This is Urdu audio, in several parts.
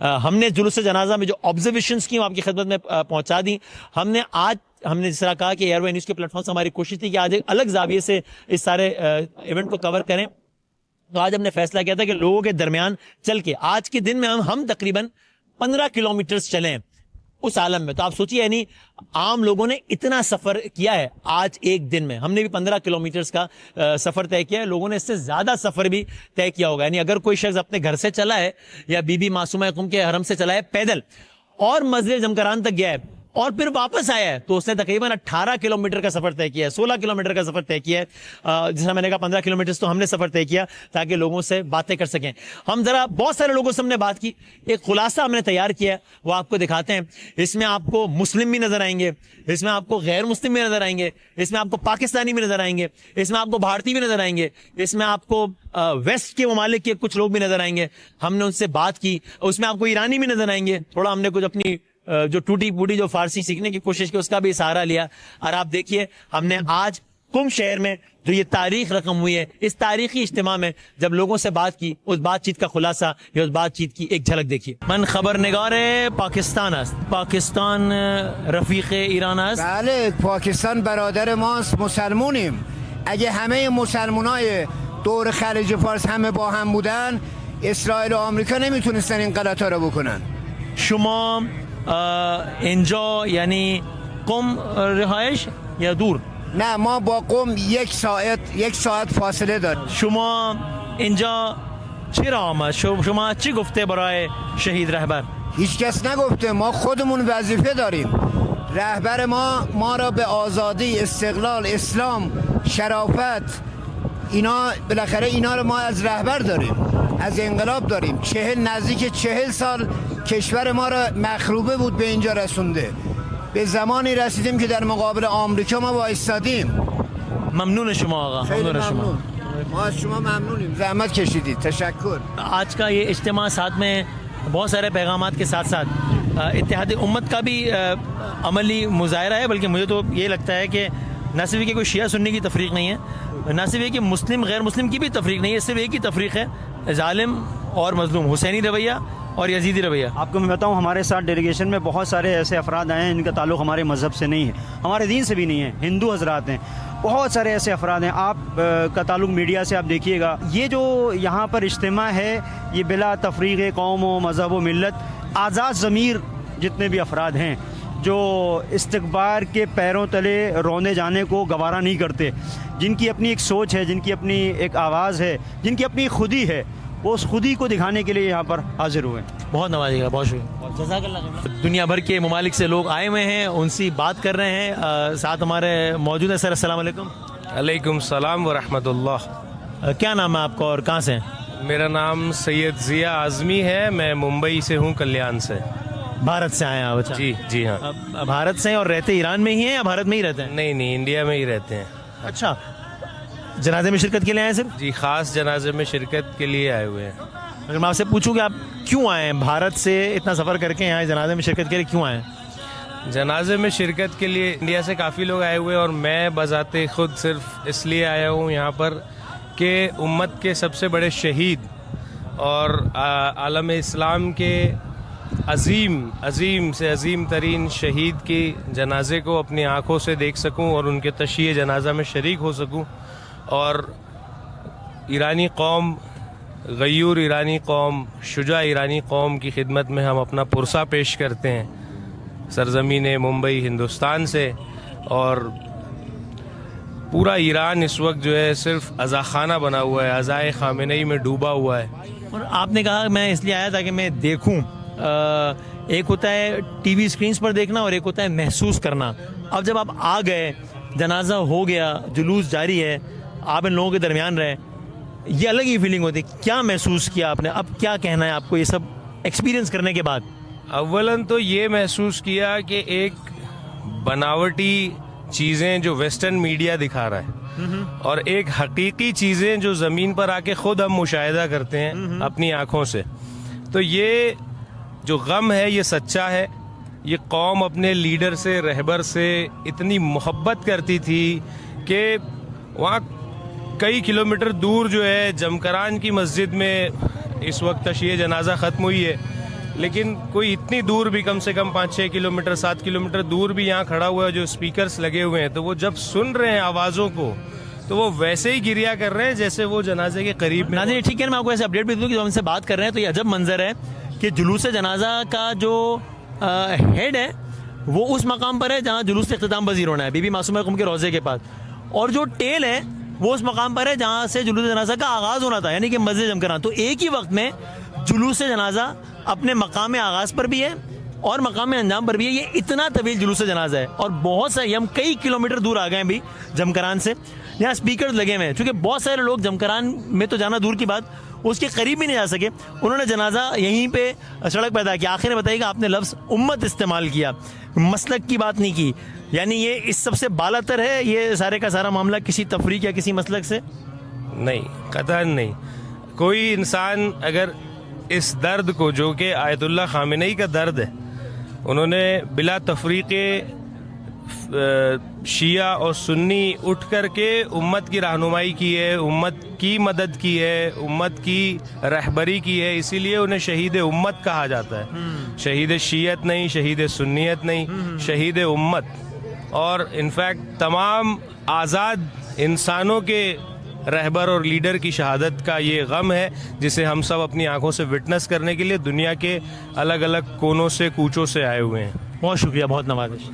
ہم نے جلوس جنازہ میں جو آبزرویشنس کی وہ آپ کی خدمت میں پہنچا دی. ہم نے جس طرح کہا کہ ایئر وے نیوز کے پلیٹ فارم سے ہماری کوشش تھی کہ آج ایک الگ زاویے سے اس سارے ایونٹ کو کور کریں. تو آج ہم نے فیصلہ کیا تھا کہ لوگوں کے درمیان چل کے آج کے دن میں ہم تقریباً 15 کلومیٹر چلیں اس عالم میں. تو آپ سوچیے یعنی عام لوگوں نے اتنا سفر کیا ہے آج ایک دن میں. ہم نے بھی 15 کلومیٹرز کا سفر طے کیا ہے. لوگوں نے اس سے زیادہ سفر بھی طے کیا ہوگا. یعنی اگر کوئی شخص اپنے گھر سے چلا ہے یا بی بی معصومہ قم کے حرم سے چلا ہے پیدل اور مسجد جمکران تک گیا ہے اور پھر واپس آیا ہے تو اس نے تقریباً 18 کلومیٹر کا سفر طے کیا ہے, 16 کلومیٹر کا سفر طے کیا ہے. جس طرح میں نے کہا 15 کلومیٹر تو ہم نے سفر طے کیا تاکہ لوگوں سے باتیں کر سکیں. ہم ذرا بہت سارے لوگوں سے ہم نے بات کی, ایک خلاصہ ہم نے تیار کیا ہے وہ آپ کو دکھاتے ہیں. اس میں آپ کو مسلم بھی نظر آئیں گے, اس میں آپ کو غیر مسلم بھی نظر آئیں گے, اس میں آپ کو پاکستانی بھی نظر آئیں گے, اس میں آپ کو بھارتی بھی نظر آئیں گے, اس میں آپ کو ویسٹ کے ممالک کے کچھ لوگ بھی نظر آئیں گے. ہم نے ان سے بات کی. اس میں آپ کو ایرانی بھی نظر آئیں گے. تھوڑا ہم نے کچھ اپنی جو ٹوٹی پوٹی جو فارسی سیکھنے کی کوشش کی اس کا بھی سہارا لیا. اور آپ دیکھیے ہم نے آج قم شہر میں جو یہ تاریخ رقم ہوئی ہے اس تاریخی اجتماع میں جب لوگوں سے بات کی اس بات چیت کا خلاصہ یا اس بات چیت کی ایک جھلک دیکھیے. من خبر نگار پاکستان است, پاکستان رفیق ایران است. بله پاکستان برادر ماست, مسلمونیم. اگه همه مسلمانای دور خلیج فارس همه با هم بودن اسرائیل و آمریکا نمیتونستن این غلطا رو بکنن. شما اینجا یعنی قم رهایش یا دور؟ نه ما با قم یک ساعت فاصله داریم. شما اینجا چرا آمد؟ شما چی گفته برای شهید رهبر؟ هیچ کس نگفته, ما خودمون وظیفه داریم. رهبر ما را به آزادی, استقلال, اسلام, شرافت اینا بالاخره اینا رو ما از رهبر داریم, از انقلاب داریم. نزدیک 40 سال کشور ما را مخروبه بود به اینجا رسونده. به زمانی رسیدیم که در مقابل آمریکا ما وایستادیم. ممنون شما آقا. ممنون شما. ما از شما ممنونیم, زحمت کشیدید. تشکر. آج کا یہ اجتماع ساتھ میں بہت سارے پیغامات کے ساتھ ساتھ اتحاد امت کا بھی عملی مظاہرہ ہے. بلکہ مجھے تو یہ لگتا ہے کہ نہ صرف کہ کوئی شیعہ سنی کی تفریق نہیں ہے, نہ صرف یہ کہ مسلم غیر مسلم کی بھی تفریق نہیں ہے, صرف ایک ہی تفریق ہے, ظالم اور مظلوم, حسینی رویہ اور یزیدی رویہ. آپ کو میں بتاؤں ہمارے ساتھ ڈیلیگیشن میں بہت سارے ایسے افراد آئے ہیں جن کا تعلق ہمارے مذہب سے نہیں ہے, ہمارے دین سے بھی نہیں ہے, ہندو حضرات ہیں. بہت سارے ایسے افراد ہیں. آپ کا تعلق میڈیا سے آپ دیکھیے گا. یہ جو یہاں پر اجتماع ہے یہ بلا تفریق قوم و مذہب و ملت, آزاد ضمیر جتنے بھی افراد ہیں جو استکبار کے پیروں تلے رونے جانے کو گوارا نہیں کرتے, جن کی اپنی ایک سوچ ہے, جن کی اپنی ایک آواز ہے, جن کی اپنی خودی ہے, وہ اس خودی کو دکھانے کے لیے یہاں پر حاضر ہوئے. بہت نوازے گا, بہت شکریہ, جزاک اللہ. دنیا بھر کے ممالک سے لوگ آئے ہوئے ہیں, ان سے بات کر رہے ہیں. ساتھ ہمارے موجود ہیں. سر السلام علیکم. علیکم السلام ورحمۃ اللہ. کیا نام ہے آپ کا اور کہاں سے ہیں؟ میرا نام سید ضیاء اعظمی ہے, میں ممبئی سے ہوں, کلیان سے. بھارت سے آئے ہیں آپ؟ جی جی ہاں. بھارت سے اور رہتے ایران میں ہی ہیں یا بھارت میں ہی رہتے ہیں؟ نہیں انڈیا میں ہی رہتے ہیں. اچھا, جنازے میں شرکت کے لیے آئے ہیں صرف؟ جی, خاص جنازے میں شرکت کے لیے آئے ہوئے ہیں. اگر میں آپ سے پوچھوں کہ آپ کیوں آئے ہیں بھارت سے اتنا سفر کر کے یہاں جنازے میں شرکت کے لیے کیوں آئے ہیں؟ جنازے میں شرکت کے لیے انڈیا سے کافی لوگ آئے ہوئے, اور میں بذات خود صرف اس لیے آیا ہوں یہاں پر کہ امت کے سب سے بڑے شہید اور عالم اسلام کے عظیم سے عظیم ترین شہید کی جنازے کو اپنی آنکھوں سے دیکھ سکوں اور ان کے تشییع جنازہ میں شریک ہو سکوں. اور ایرانی قوم, غیور ایرانی قوم, شجاع ایرانی قوم کی خدمت میں ہم اپنا پرسہ پیش کرتے ہیں سرزمین ممبئی ہندوستان سے. اور پورا ایران اس وقت جو ہے صرف عزاخانہ بنا ہوا ہے, عزائے خامنئی میں ڈوبا ہوا ہے. اور آپ نے کہا میں اس لیے آیا تھا کہ میں دیکھوں, ایک ہوتا ہے ٹی وی اسکرینز پر دیکھنا اور ایک ہوتا ہے محسوس کرنا. اب جب آپ آ گئے, جنازہ ہو گیا, جلوس جاری ہے, آپ ان لوگوں کے درمیان رہے, یہ الگ ہی فیلنگ ہوتی ہے. کیا محسوس کیا آپ نے؟ اب کیا کہنا ہے آپ کو یہ سب ایکسپیرینس کرنے کے بعد؟ اولاً تو یہ محسوس کیا کہ ایک بناوٹی چیزیں جو ویسٹرن میڈیا دکھا رہا ہے اور ایک حقیقی چیزیں جو زمین پر آ کے خود ہم مشاہدہ کرتے ہیں اپنی آنکھوں سے, تو یہ جو غم ہے یہ سچا ہے. یہ قوم اپنے لیڈر سے, رہبر سے اتنی محبت کرتی تھی کہ وہاں کئی کلومیٹر دور جو ہے جمکران کی مسجد میں اس وقت تشییع جنازہ ختم ہوئی ہے, لیکن کوئی اتنی دور بھی کم سے کم 5-6 کلومیٹر 7 کلومیٹر دور بھی یہاں کھڑا ہوا ہے جو اسپیکرز لگے ہوئے ہیں, تو وہ جب سن رہے ہیں آوازوں کو تو وہ ویسے ہی گریا کر رہے ہیں جیسے وہ جنازے کے قریب. ناظرین ٹھیک ہے, میں آپ کو ایسے اپڈیٹ بھی دوں کہ جب ہم سے بات کر رہے ہیں تو یہ عجب منظر ہے کہ جلوس جنازہ کا جو ہیڈ ہے وہ اس مقام پر ہے جہاں جلوس اختتام پذیر ہونا ہے, بی بی معصومہ قم کے روضے کے پاس, اور جو ٹیل ہے وہ اس مقام پر ہے جہاں سے جلوس جنازہ کا آغاز ہونا تھا, یعنی کہ مسجد جمکران. تو ایک ہی وقت میں جلوس جنازہ اپنے مقام آغاز پر بھی ہے اور مقام انجام پر بھی ہے. یہ اتنا طویل جلوس جنازہ ہے اور بہت سارے, ہم کئی کلومیٹر دور آ گئے ہیں بھی جمکران سے, یہاں اسپیکرز لگے ہوئے ہیں چونکہ بہت سارے لوگ جمکران میں تو جانا دور کی بات, اس کے قریب بھی نہیں جا سکے. انہوں نے جنازہ یہیں پہ سڑک پیدا کی. آخر میں بتائیے کہ آپ نے لفظ امت استعمال کیا, مسلک کی بات نہیں کی, یعنی یہ اس سب سے بالا تر ہے یہ سارے کا سارا معاملہ کسی تفریق یا کسی مسلک سے نہیں, قطعاً نہیں. کوئی انسان اگر اس درد کو, جو کہ آیت اللہ خامنئی کا درد ہے, انہوں نے بلا تفریق شیعہ اور سنی اٹھ کر کے امت کی رہنمائی کی ہے, امت کی مدد کی ہے, امت کی رہبری کی ہے, اسی لیے انہیں شہید امت کہا جاتا ہے. شہید شیعت نہیں, شہید سنیت نہیں, شہید امت. اور انفیکٹ تمام آزاد انسانوں کے رہبر اور لیڈر کی شہادت کا یہ غم ہے جسے ہم سب اپنی آنکھوں سے وٹنس کرنے کے لیے دنیا کے الگ الگ کونوں سے کوچوں سے آئے ہوئے ہیں. بہت شکریہ, بہت نوازش.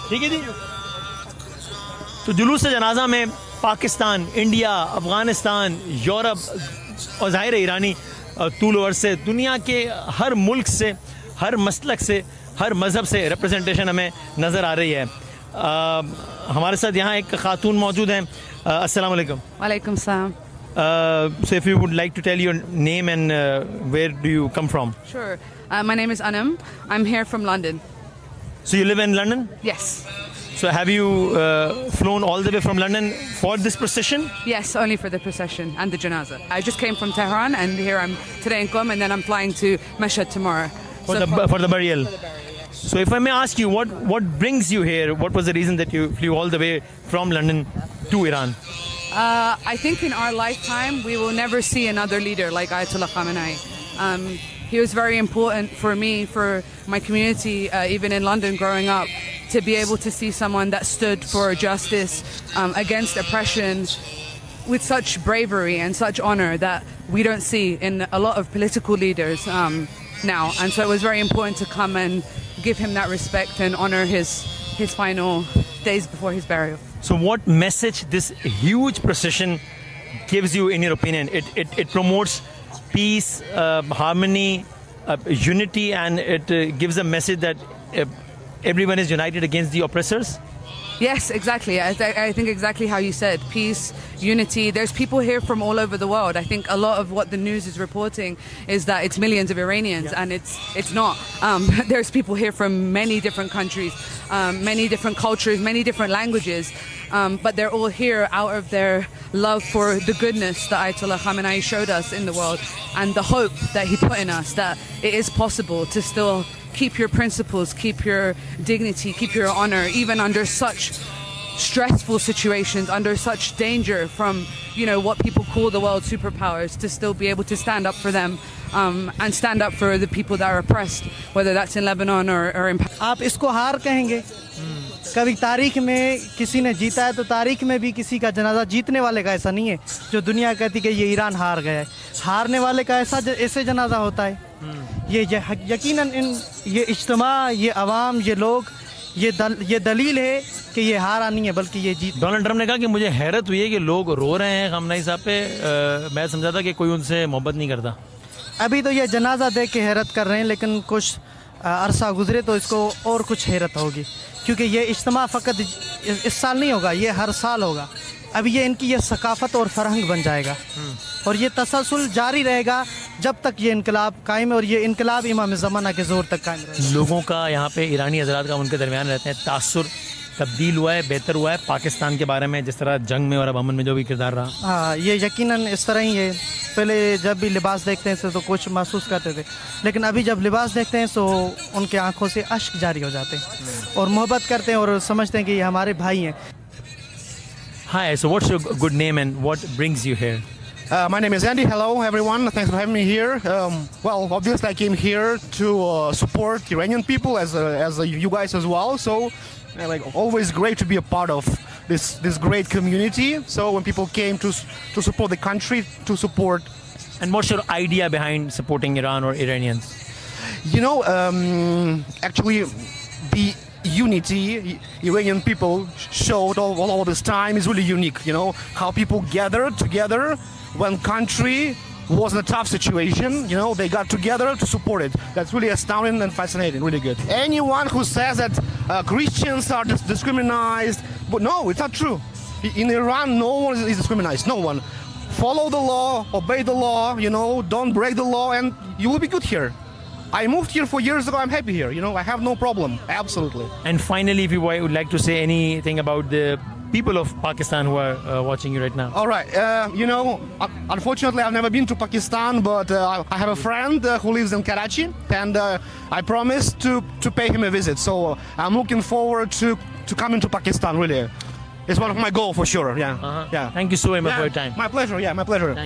ٹھیک ہے جی. تو جلوس جنازہ میں پاکستان, انڈیا, افغانستان, یورپ اور ظاہر ایرانی طول و عرض سے دنیا کے ہر ملک سے, ہر مسلک سے, ہر مذہب سے ریپرزنٹیشن ہمیں نظر آ رہی ہے. ہمارے ساتھ یہاں ایک خاتون موجود ہیں. السلام علیکم. وعلیکم السلام. So if you would like to tell your name and where do you come from? Sure. My name is Anam. I'm here from London. So you live in London? Yes. So have you flown all the way from London for this procession? Yes, only for the procession and the janazah. I just came from Tehran and here I'm today in Qom and then I'm flying to Mashhad tomorrow. For the burial. So if I may ask you, what brings you here? What was the reason that you flew all the way from London to Iran? I think in our lifetime we will never see another leader like Ayatollah Khamenei. He was very important for me, for my community, even in London growing up, to be able to see someone that stood for justice, against oppression, with such bravery and such honor that we don't see in a lot of political leaders now. And so it was very important to come and give him that respect and honor his final days before his burial. So what message this huge procession gives you in your opinion? It promotes peace, harmony, unity, and it gives a message that everyone is united against the oppressors? Yes, exactly. I think exactly how you said. Peace, unity. There's people here from all over the world. I think a lot of what the news is reporting is that it's millions of Iranians, and it's not. There's people here from many different countries, many different cultures, many different languages, but they're all here out of their love for the goodness that Ayatollah Khamenei showed us in the world, and the hope that he put in us, that it is possible to still keep your principles, keep your dignity, keep your honor, even under such stressful situations, under such danger from, what people call the world superpowers, to still be able to stand up for them, and stand up for the people that are oppressed, whether that's in Lebanon or in Pakistan. آپ اس کو ہار کہیں گے. کبھی تاریخ میں کسی نے جیتا ہے تو تاریخ میں بھی کسی کا جنازہ جیتنے والے کا ایسا نہیں ہے جو دنیا کہتی کہ یہ ایران ہار گیا ہے. ہارنے والے کا ایسے جنازہ ہوتا ہے. یہ یقیناً یہ اجتماع, یہ عوام, یہ لوگ, یہ دلیل ہے کہ یہ ہارا نہیں ہے بلکہ یہ جیت. ڈونلڈ ٹرمپ نے کہا کہ مجھے حیرت ہوئی ہے کہ لوگ رو رہے ہیں خامنئی صاحب پہ. میں سمجھا تھا کہ کوئی ان سے محبت نہیں کرتا. ابھی تو یہ جنازہ دیکھ کے حیرت کر رہے ہیں, لیکن کچھ عرصہ گزرے تو اس کو اور کچھ حیرت ہوگی, کیونکہ یہ اجتماع فقط اس سال نہیں ہوگا, یہ ہر سال ہوگا. اب یہ ان کی یہ ثقافت اور فرہنگ بن جائے گا, اور یہ تسلسل جاری رہے گا جب تک یہ انقلاب قائم ہے, اور یہ انقلاب امام زمانہ کے زور تک قائم رہے گا. لوگوں کا یہاں پہ ایرانی حضرات کا ان کے درمیان رہتے ہیں تاثر تبدیل ہوا ہے, بہتر ہوا ہے پاکستان کے بارے میں, جس طرح جنگ میں اور اب امن میں جو بھی کردار رہا؟ ہاں, یہ یقیناً اس طرح ہی ہے. پہلے جب بھی لباس دیکھتے ہیں تو کچھ محسوس کرتے تھے, لیکن ابھی جب لباس دیکھتے ہیں تو ان کے آنکھوں سے اشک جاری ہو جاتے ہیں اور محبت کرتے ہیں اور سمجھتے ہیں کہ یہ ہمارے بھائی ہیں. Hi, so what's your good name and what brings you here? My name is Andy. Hello, everyone. Thanks for having me here. Well, obviously, I came here to support Iranian people as you guys as well. So, like always, great to be a part of this great community. So, when people came to support the country, to support. And what's your idea behind supporting Iran or Iranians? You know, actually, the unity Iranian people showed all this time is really unique. You know, how people gathered together when country was in a tough situation. You know, they got together to support it. That's really astounding and fascinating, really good. Anyone who says that Christians are discriminated, but no, it's not true. In Iran, no one is discriminated, no one. Follow the law, obey the law, you know, don't break the law, and you will be good here. I moved here 4 years ago, I'm happy here, you know, I have no problem, absolutely. And finally, if you would like to say anything about the people of Pakistan who are watching you right now. All right, you know, unfortunately, I've never been to Pakistan, but I have a friend who lives in Karachi, and I promised to pay him a visit. So I'm looking forward to coming to Pakistan, really. It's one of my goals for sure, yeah. Thank you so much for your time. My pleasure, yeah, my pleasure.